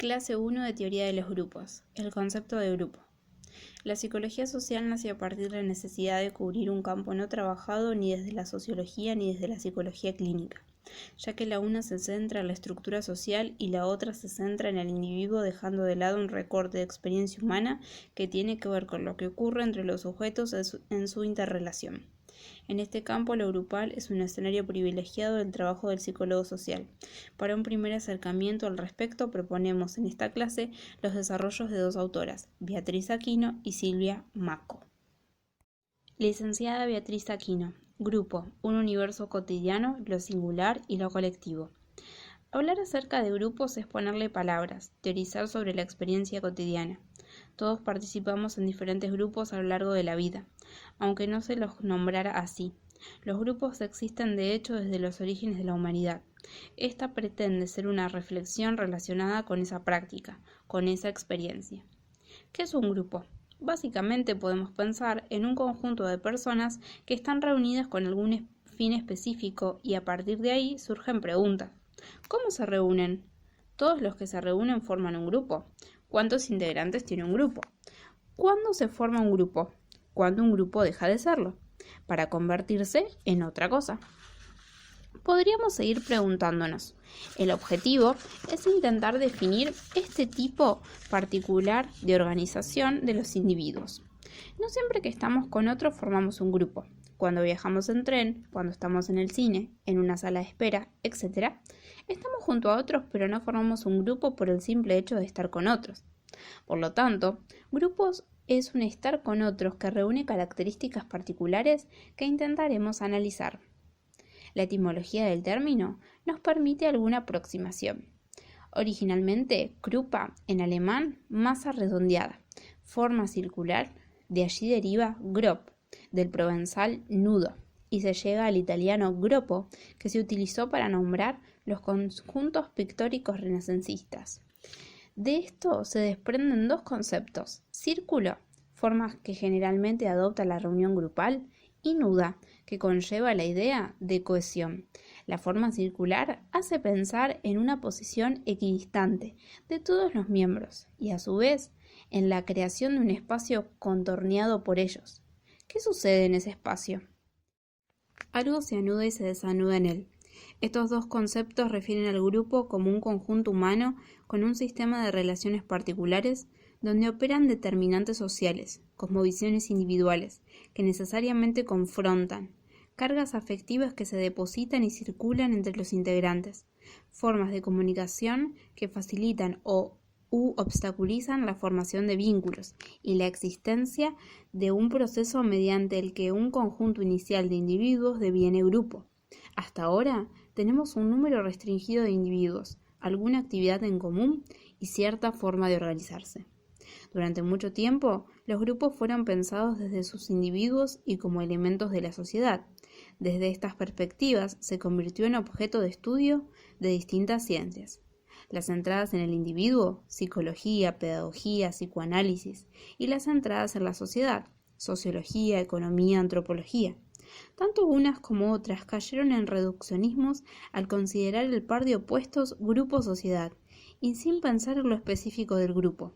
Clase 1 de Teoría de los Grupos. El concepto de grupo. La psicología social nació a partir de la necesidad de cubrir un campo no trabajado ni desde la sociología ni desde la psicología clínica, ya que la una se centra en la estructura social y la otra se centra en el individuo, dejando de lado un recorte de experiencia humana que tiene que ver con lo que ocurre entre los sujetos en su interrelación. En este campo, lo grupal es un escenario privilegiado del trabajo del psicólogo social. Para un primer acercamiento al respecto, proponemos en esta clase los desarrollos de dos autoras, Beatriz Aquino y Silvia Macco. Licenciada Beatriz Aquino. Grupo, un universo cotidiano, lo singular y lo colectivo. Hablar acerca de grupos es ponerle palabras, teorizar sobre la experiencia cotidiana. Todos participamos en diferentes grupos a lo largo de la vida, aunque no se los nombrara así. Los grupos existen de hecho desde los orígenes de la humanidad. Esta pretende ser una reflexión relacionada con esa práctica, con esa experiencia. ¿Qué es un grupo? Básicamente podemos pensar en un conjunto de personas que están reunidas con algún fin específico y a partir de ahí surgen preguntas. ¿Cómo se reúnen? Todos los que se reúnen forman un grupo. ¿Cuántos integrantes tiene un grupo? ¿Cuándo se forma un grupo? ¿Cuándo un grupo deja de serlo? Para convertirse en otra cosa. Podríamos seguir preguntándonos. El objetivo es intentar definir este tipo particular de organización de los individuos. No siempre que estamos con otros formamos un grupo. Cuando viajamos en tren, cuando estamos en el cine, en una sala de espera, etc., estamos junto a otros, pero no formamos un grupo por el simple hecho de estar con otros. Por lo tanto, grupos es un estar con otros que reúne características particulares que intentaremos analizar. La etimología del término nos permite alguna aproximación. Originalmente, Grupa, en alemán, masa redondeada, forma circular, de allí deriva Grob, del provenzal nudo, y se llega al italiano gruppo, que se utilizó para nombrar los conjuntos pictóricos renacentistas. De esto se desprenden dos conceptos: círculo, forma que generalmente adopta la reunión grupal, y nuda, que conlleva la idea de cohesión. La forma circular hace pensar en una posición equidistante de todos los miembros y a su vez en la creación de un espacio contorneado por ellos. ¿Qué sucede en ese espacio? Algo se anuda y se desanuda en él. Estos dos conceptos refieren al grupo como un conjunto humano con un sistema de relaciones particulares donde operan determinantes sociales, cosmovisiones individuales, que necesariamente confrontan, cargas afectivas que se depositan y circulan entre los integrantes, formas de comunicación que facilitan u obstaculizan la formación de vínculos y la existencia de un proceso mediante el que un conjunto inicial de individuos deviene grupo. Hasta ahora tenemos un número restringido de individuos, alguna actividad en común y cierta forma de organizarse. Durante mucho tiempo, los grupos fueron pensados desde sus individuos y como elementos de la sociedad. Desde estas perspectivas se convirtió en objeto de estudio de distintas ciencias. Las centradas en el individuo, psicología, pedagogía, psicoanálisis, y las centradas en la sociedad, sociología, economía, antropología. Tanto unas como otras cayeron en reduccionismos al considerar el par de opuestos grupo-sociedad, y sin pensar en lo específico del grupo.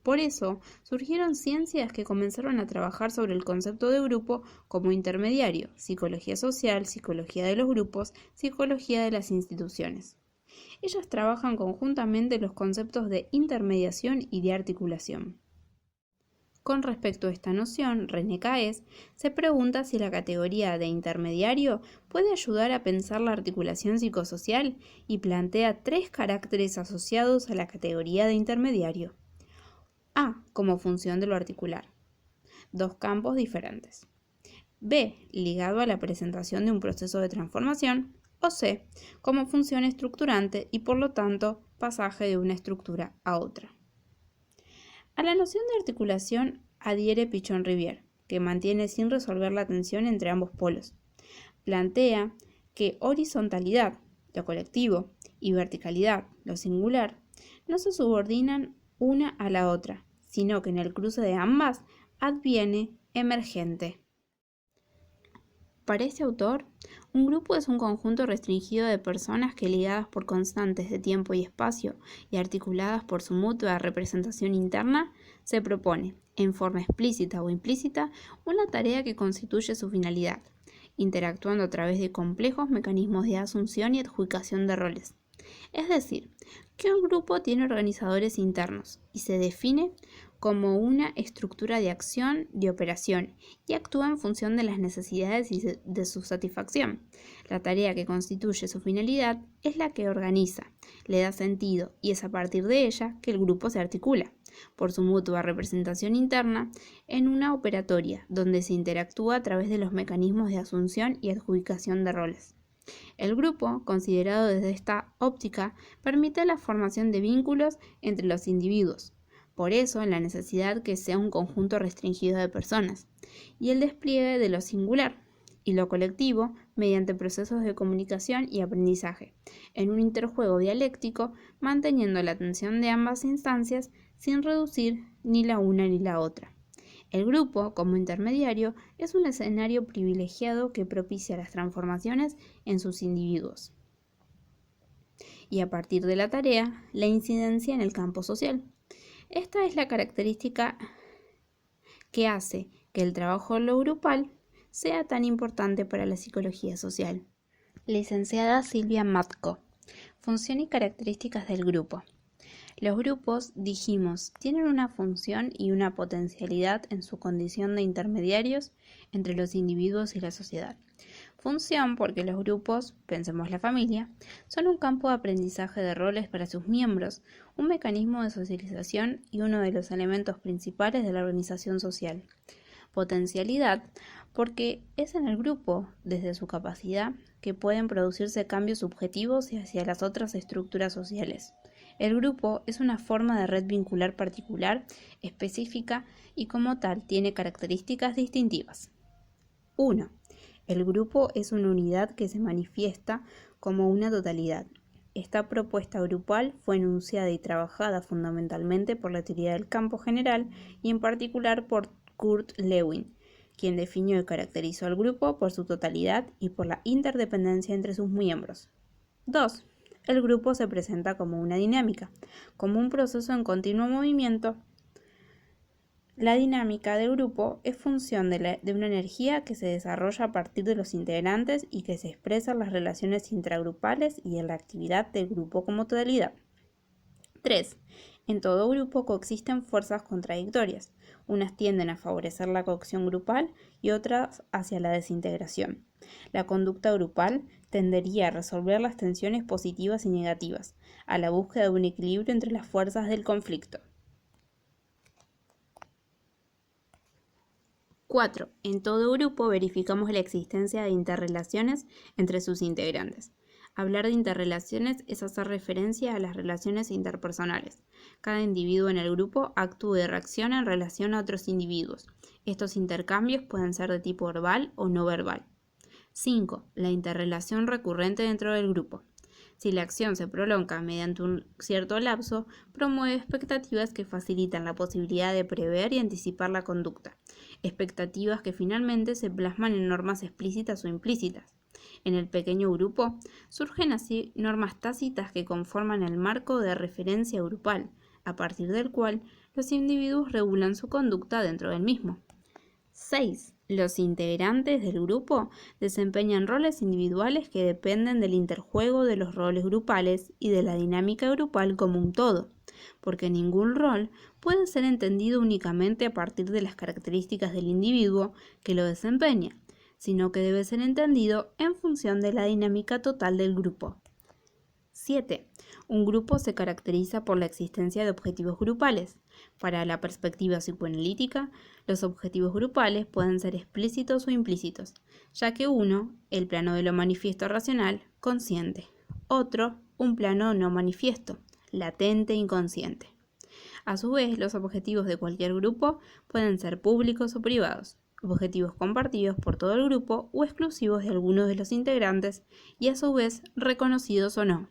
Por eso, surgieron ciencias que comenzaron a trabajar sobre el concepto de grupo como intermediario: psicología social, psicología de los grupos, psicología de las instituciones. Ellas trabajan conjuntamente los conceptos de intermediación y de articulación. Con respecto a esta noción, René Caes se pregunta si la categoría de intermediario puede ayudar a pensar la articulación psicosocial y plantea tres caracteres asociados a la categoría de intermediario. A, como función de lo articular. Dos campos diferentes. B, ligado a la presentación de un proceso de transformación. O C, como función estructurante y por lo tanto pasaje de una estructura a otra. A la noción de articulación adhiere Pichon-Rivière, que mantiene sin resolver la tensión entre ambos polos. Plantea que horizontalidad, lo colectivo, y verticalidad, lo singular, no se subordinan una a la otra, sino que en el cruce de ambas adviene emergente. Para este autor, un grupo es un conjunto restringido de personas que, ligadas por constantes de tiempo y espacio y articuladas por su mutua representación interna, se propone, en forma explícita o implícita, una tarea que constituye su finalidad, interactuando a través de complejos mecanismos de asunción y adjudicación de roles. Es decir, que un grupo tiene organizadores internos y se define como una estructura de acción, de operación, y actúa en función de las necesidades y de su satisfacción. La tarea que constituye su finalidad es la que organiza, le da sentido, y es a partir de ella que el grupo se articula, por su mutua representación interna, en una operatoria, donde se interactúa a través de los mecanismos de asunción y adjudicación de roles. El grupo, considerado desde esta óptica, permite la formación de vínculos entre los individuos. Por eso, la necesidad que sea un conjunto restringido de personas, y el despliegue de lo singular y lo colectivo mediante procesos de comunicación y aprendizaje, en un interjuego dialéctico, manteniendo la atención de ambas instancias sin reducir ni la una ni la otra. El grupo, como intermediario, es un escenario privilegiado que propicia las transformaciones en sus individuos. Y a partir de la tarea, la incidencia en el campo social. Esta es la característica que hace que el trabajo en lo grupal sea tan importante para la psicología social. Licenciada Silvia Matko. Función y características del grupo. Los grupos, dijimos, tienen una función y una potencialidad en su condición de intermediarios entre los individuos y la sociedad. Función porque los grupos, pensemos la familia, son un campo de aprendizaje de roles para sus miembros, un mecanismo de socialización y uno de los elementos principales de la organización social. Potencialidad porque es en el grupo, desde su capacidad, que pueden producirse cambios subjetivos hacia las otras estructuras sociales. El grupo es una forma de red vincular particular, específica y como tal tiene características distintivas. 1. El grupo es una unidad que se manifiesta como una totalidad. Esta propuesta grupal fue enunciada y trabajada fundamentalmente por la teoría del campo general y en particular por Kurt Lewin, quien definió y caracterizó al grupo por su totalidad y por la interdependencia entre sus miembros. 2. El grupo se presenta como una dinámica, como un proceso en continuo movimiento. La dinámica del grupo es función de una energía que se desarrolla a partir de los integrantes y que se expresa en las relaciones intragrupales y en la actividad del grupo como totalidad. 3. En todo grupo coexisten fuerzas contradictorias. Unas tienden a favorecer la cohesión grupal y otras hacia la desintegración. La conducta grupal tendería a resolver las tensiones positivas y negativas, a la búsqueda de un equilibrio entre las fuerzas del conflicto. 4. En todo grupo verificamos la existencia de interrelaciones entre sus integrantes. Hablar de interrelaciones es hacer referencia a las relaciones interpersonales. Cada individuo en el grupo actúa y reacciona en relación a otros individuos. Estos intercambios pueden ser de tipo verbal o no verbal. 5. La interrelación recurrente dentro del grupo. Si la acción se prolonga mediante un cierto lapso, promueve expectativas que facilitan la posibilidad de prever y anticipar la conducta. Expectativas que finalmente se plasman en normas explícitas o implícitas. En el pequeño grupo surgen así normas tácitas que conforman el marco de referencia grupal, a partir del cual los individuos regulan su conducta dentro del mismo. 6. Los integrantes del grupo desempeñan roles individuales que dependen del interjuego de los roles grupales y de la dinámica grupal como un todo, porque ningún rol puede ser entendido únicamente a partir de las características del individuo que lo desempeña, sino que debe ser entendido en función de la dinámica total del grupo. 7. Un grupo se caracteriza por la existencia de objetivos grupales. Para la perspectiva psicoanalítica, los objetivos grupales pueden ser explícitos o implícitos, ya que uno, el plano de lo manifiesto racional, consciente; otro, un plano no manifiesto, latente inconsciente. A su vez, los objetivos de cualquier grupo pueden ser públicos o privados, objetivos compartidos por todo el grupo o exclusivos de algunos de los integrantes y a su vez reconocidos o no.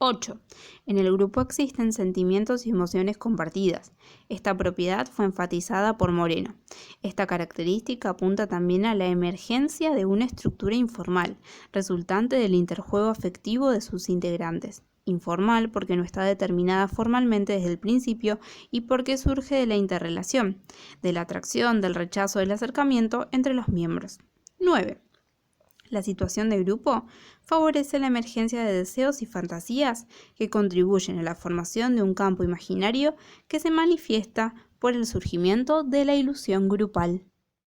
8. En el grupo existen sentimientos y emociones compartidas. Esta propiedad fue enfatizada por Moreno. Esta característica apunta también a la emergencia de una estructura informal, resultante del interjuego afectivo de sus integrantes. Informal porque no está determinada formalmente desde el principio y porque surge de la interrelación, de la atracción, del rechazo, del acercamiento entre los miembros. 9. La situación de grupo favorece la emergencia de deseos y fantasías que contribuyen a la formación de un campo imaginario que se manifiesta por el surgimiento de la ilusión grupal.